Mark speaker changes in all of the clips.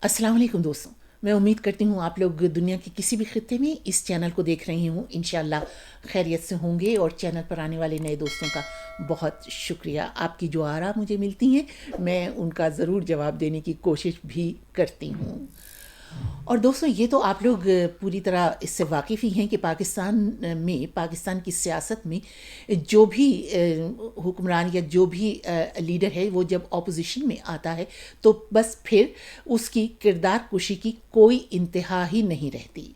Speaker 1: अस्सलाम वालेकुम दोस्तों। मैं उम्मीद करती हूँ आप लोग दुनिया के किसी भी खित्ते में इस चैनल को देख रहे हों, इंशाल्लाह खैरियत से होंगे। और चैनल पर आने वाले नए दोस्तों का बहुत शुक्रिया। आपकी जो आरा मुझे मिलती हैं, मैं उनका ज़रूर जवाब देने की कोशिश भी करती हूँ। और दोस्तों, ये तो आप लोग पूरी तरह इससे वाकिफ़ ही हैं कि पाकिस्तान की सियासत में जो भी हुक्मरान या जो भी लीडर है, वो जब अपोजिशन में आता है तो बस फिर उसकी किरदार कुशी की कोई इंतहा ही नहीं रहती।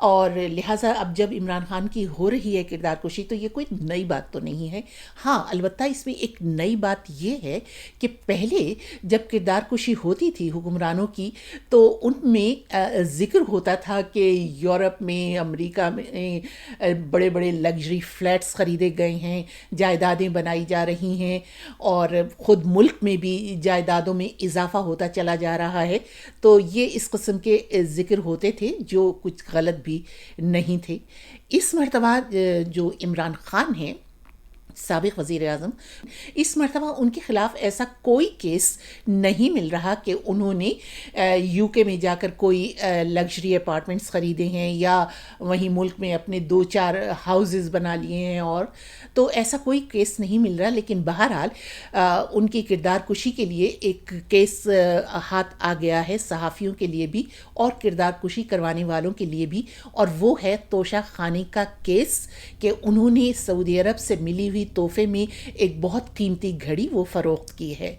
Speaker 1: और लिहाजा अब जब इमरान खान की हो रही है किरदार कुशी, तो ये कोई नई बात तो नहीं है। हाँ, अलबत्ता इसमें एक नई बात ये है कि पहले जब किरदार कुशी होती थी हुक्मरानों की, तो उनमें ज़िक्र होता था कि यूरोप में, अमेरिका में बड़े बड़े लग्जरी फ्लैट्स ख़रीदे गए हैं, जायदादें बनाई जा रही हैं, और ख़ुद मुल्क में भी जायदादों में इजाफ़ा होता चला जा रहा है। तो ये इस किस्म के ज़िक्र होते थे जो कुछ गलत भी नहीं थे। इस मर्तबा जो इमरान खान हैं, साबिक़ वज़ीर आज़म, इस मर्तबा उनके ख़िलाफ़ ऐसा कोई केस नहीं मिल रहा कि उन्होंने यूके में जाकर कोई लग्जरी अपार्टमेंट्स ख़रीदे हैं या वहीं मुल्क में अपने 2-4 हाउसेस बना लिए हैं। और तो ऐसा कोई केस नहीं मिल रहा। लेकिन बहरहाल उनकी किरदार कुशी के लिए एक केस हाथ आ गया है, सहाफ़ियों के लिए भी और किरदार कुशी करवाने वालों के लिए भी। और वो है तोशा खानी का केस कि उन्होंने सऊदी अरब से मिली हुई तोहफे में एक बहुत कीमती घड़ी वो फ़रोख्त की है।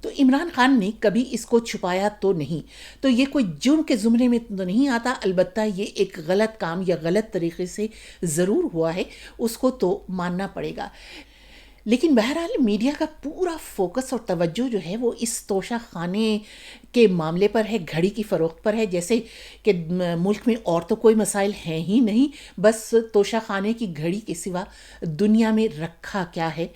Speaker 1: तो इमरान खान ने कभी इसको छुपाया तो नहीं, तो ये कोई जुर्म के ज़ुमरे में तो नहीं आता। अलबत्ता ये एक गलत काम या गलत तरीके से ज़रूर हुआ है, उसको तो मानना पड़ेगा। लेकिन बहरहाल मीडिया का पूरा फोकस और तवज्जो जो है वो इस तोशा खाने के मामले पर है, घड़ी की फ़रोख्त पर है। जैसे कि मुल्क में और तो कोई मसाइल हैं ही नहीं, बस तोशा खाने की घड़ी के सिवा दुनिया में रखा क्या है।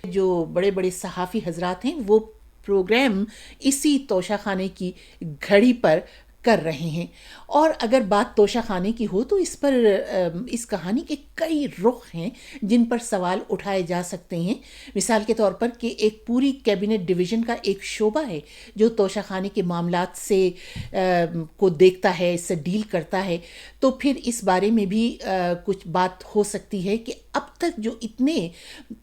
Speaker 1: जो बड़े बड़े सहाफ़ी हजरात हैं वो प्रोग्राम इसी तोशा खाने की घड़ी पर कर रहे हैं। और अगर बात तोशा खाने की हो तो इस कहानी के कई रुख हैं जिन पर सवाल उठाए जा सकते हैं। मिसाल के तौर पर कि एक पूरी कैबिनेट डिवीज़न का एक शोबा है जो तोशा खाने के मामलात से को देखता है, इससे डील करता है। तो फिर इस बारे में भी कुछ बात हो सकती है कि अब तक जो इतने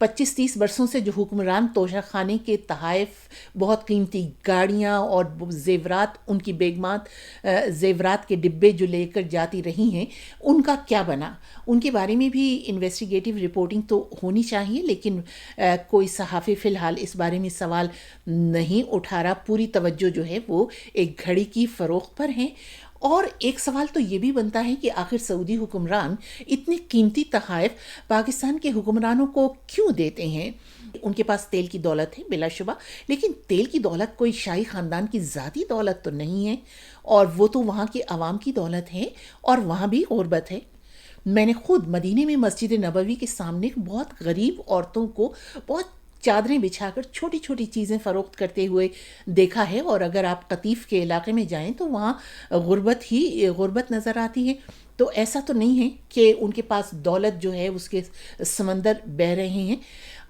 Speaker 1: 25-30 वर्षों से जो हुक्मरान तोशा खाने के तहाइफ, बहुत कीमती गाड़ियाँ और जेवरात, उनकी बेगमात जेवरात के डिब्बे जो लेकर जाती रही हैं, उनका क्या बना, उनके बारे में भी इन्वेस्टिगेटिव रिपोर्टिंग तो होनी चाहिए। लेकिन कोई सहाफ़ी फ़िलहाल इस बारे में सवाल नहीं उठा रहा। पूरी तवज्जो जो है वो एक घड़ी की फ़रोख्त पर है। और एक सवाल तो ये भी बनता है कि आखिर सऊदी हुक्मरान इतने कीमती तहाइफ पाकिस्तान के हुक्मरानों को क्यों देते हैं। उनके पास तेल की दौलत है बिलाशुबा, लेकिन तेल की दौलत कोई शाही ख़ानदान की ज़ाती दौलत तो नहीं है, और वो तो वहाँ के अवाम की दौलत है, और वहाँ भी ग़ुरबत है। मैंने ख़ुद मदीने में मस्जिद नबवी के सामने बहुत गरीब औरतों को बहुत चादरें बिछाकर छोटी छोटी चीज़ें फ़रोख्त करते हुए देखा है। और अगर आप कतीफ़ के इलाके में जाएं तो वहाँ गुर्बत नज़र आती है। तो ऐसा तो नहीं है कि उनके पास दौलत जो है उसके समंदर बह रहे हैं।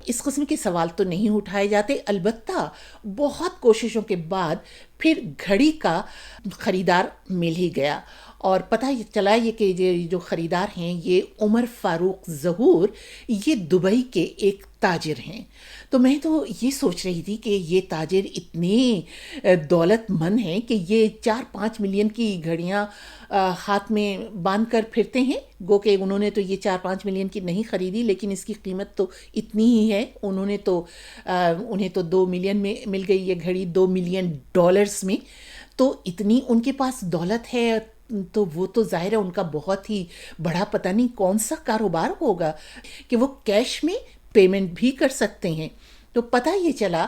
Speaker 1: इस किस्म के सवाल तो नहीं उठाए जाते। अलबत्ता बहुत कोशिशों के बाद फिर घड़ी का ख़रीदार मिल ही गया, और पता चला ये कि जो ख़रीदार हैं ये उमर फ़ारूक ज़हूर, ये दुबई के एक ताजिर हैं। तो मैं तो ये सोच रही थी कि ये ताजिर इतने दौलतमंद हैं कि ये 4-5 मिलियन की घड़ियाँ हाथ में बांध कर फिरते हैं। गो कि उन्होंने तो ये 4-5 मिलियन की नहीं ख़रीदी, लेकिन इसकी कीमत तो इतनी ही है। उन्हें तो 2 मिलियन में मिल गई ये घड़ी, $2 मिलियन में। तो इतनी उनके पास दौलत है, तो वो तो ज़ाहिर है उनका बहुत ही बड़ा पता नहीं कौन सा कारोबार होगा कि वो कैश में पेमेंट भी कर सकते हैं। तो पता ये चला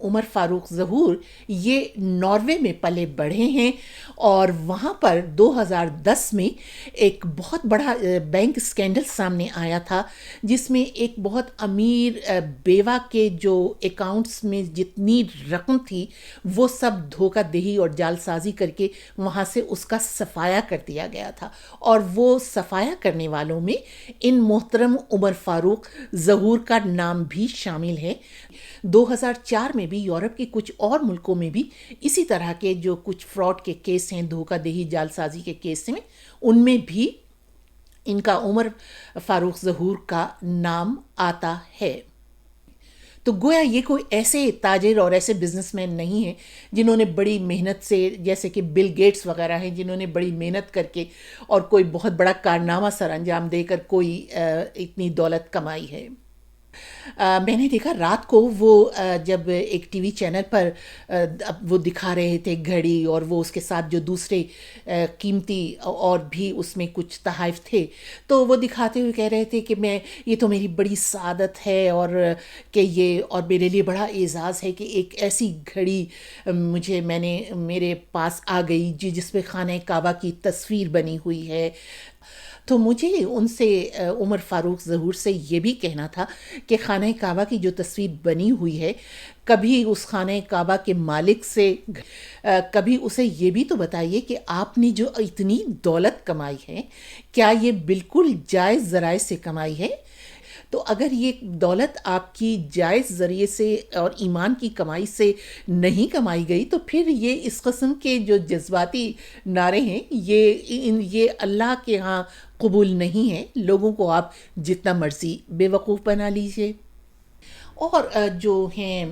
Speaker 1: उमर फ़ारूक ज़हूर ये नॉर्वे में पले बढ़े हैं, और वहाँ पर 2010 में एक बहुत बड़ा बैंक स्कैंडल सामने आया था, जिसमें एक बहुत अमीर बेवा के जो अकाउंट्स में जितनी रकम थी वो सब धोखाधड़ी और जालसाजी करके वहाँ से उसका सफाया कर दिया गया था। और वो सफाया करने वालों में इन मोहतरम उमर फ़ारूक ज़हूर का नाम भी शामिल है। 2004 में بھی، یورپ کے کچھ اور ملکوں میں بھی اسی طرح کے جو کچھ فراڈ کے کیس ہیں، دھوکہ دہی جال سازی کے کیس میں، ان میں بھی ان کا عمر فاروق ظہور کا نام آتا ہے۔ تو گویا یہ کوئی ایسے تاجر اور ایسے بزنس مین نہیں ہیں جنہوں نے بڑی محنت سے، جیسے کہ بل گیٹس وغیرہ ہیں، جنہوں نے بڑی محنت کر کے اور کوئی بہت بڑا کارنامہ سر انجام دے کر کوئی اتنی دولت کمائی ہے۔ میں نے دیکھا رات کو وہ جب ایک ٹی وی چینل پر وہ دکھا رہے تھے گھڑی، اور وہ اس کے ساتھ جو دوسرے قیمتی اور بھی اس میں کچھ تحائف تھے، تو وہ دکھاتے ہوئے کہہ رہے تھے کہ یہ تو میری بڑی سعادت ہے، اور کہ یہ اور میرے لیے بڑا اعزاز ہے کہ ایک ایسی گھڑی میرے پاس آ گئی جس پہ خانہ کعبہ کی تصویر بنی ہوئی ہے۔ تو مجھے ان سے، عمر فاروق ظہور سے یہ بھی کہنا تھا کہ خانہ کعبہ کی جو تصویر بنی ہوئی ہے، کبھی اس خانہ کعبہ کے مالک سے کبھی اسے یہ بھی تو بتائیے کہ آپ نے جو اتنی دولت کمائی ہے، کیا یہ بالکل جائز ذرائع سے کمائی ہے؟ تو اگر یہ دولت آپ کی جائز ذریعے سے اور ایمان کی کمائی سے نہیں کمائی گئی، تو پھر یہ اس قسم کے جو جذباتی نعرے ہیں، یہ اللہ کے ہاں قبول نہیں ہیں۔ لوگوں کو آپ جتنا مرضی بے وقوف بنا لیجئے۔ اور جو ہیں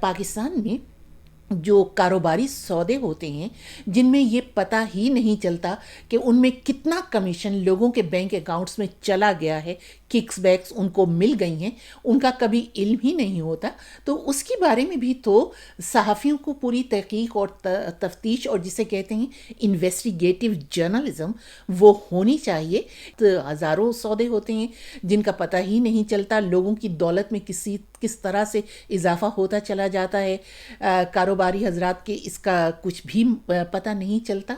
Speaker 1: پاکستان میں جو کاروباری سودے ہوتے ہیں، جن میں یہ پتہ ہی نہیں چلتا کہ ان میں کتنا کمیشن لوگوں کے بینک اکاؤنٹس میں چلا گیا ہے، ککس بیکس ان کو مل گئی ہیں، ان کا کبھی علم ہی نہیں ہوتا، تو اس کے بارے میں بھی تو صحافیوں کو پوری تحقیق اور تفتیش، اور جسے کہتے ہیں انویسٹیگیٹو جرنلزم، وہ ہونی چاہیے۔ تو ہزاروں سودے ہوتے ہیں جن کا پتہ ہی نہیں چلتا، لوگوں کی دولت میں کس طرح سے اضافہ ہوتا چلا جاتا ہے، کاروباری حضرات کے اس کا کچھ بھی پتہ نہیں چلتا۔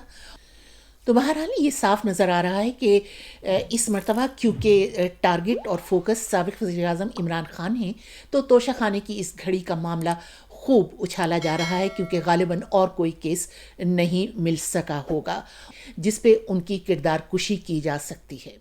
Speaker 1: تو بہرحال یہ صاف نظر آ رہا ہے کہ اس مرتبہ کیونکہ ٹارگٹ اور فوکس سابق وزیر اعظم عمران خان ہیں، تو توشہ خانے کی اس گھڑی کا معاملہ خوب اچھالا جا رہا ہے، کیونکہ غالباً اور کوئی کیس نہیں مل سکا ہوگا جس پہ ان کی کردار کشی کی جا سکتی ہے۔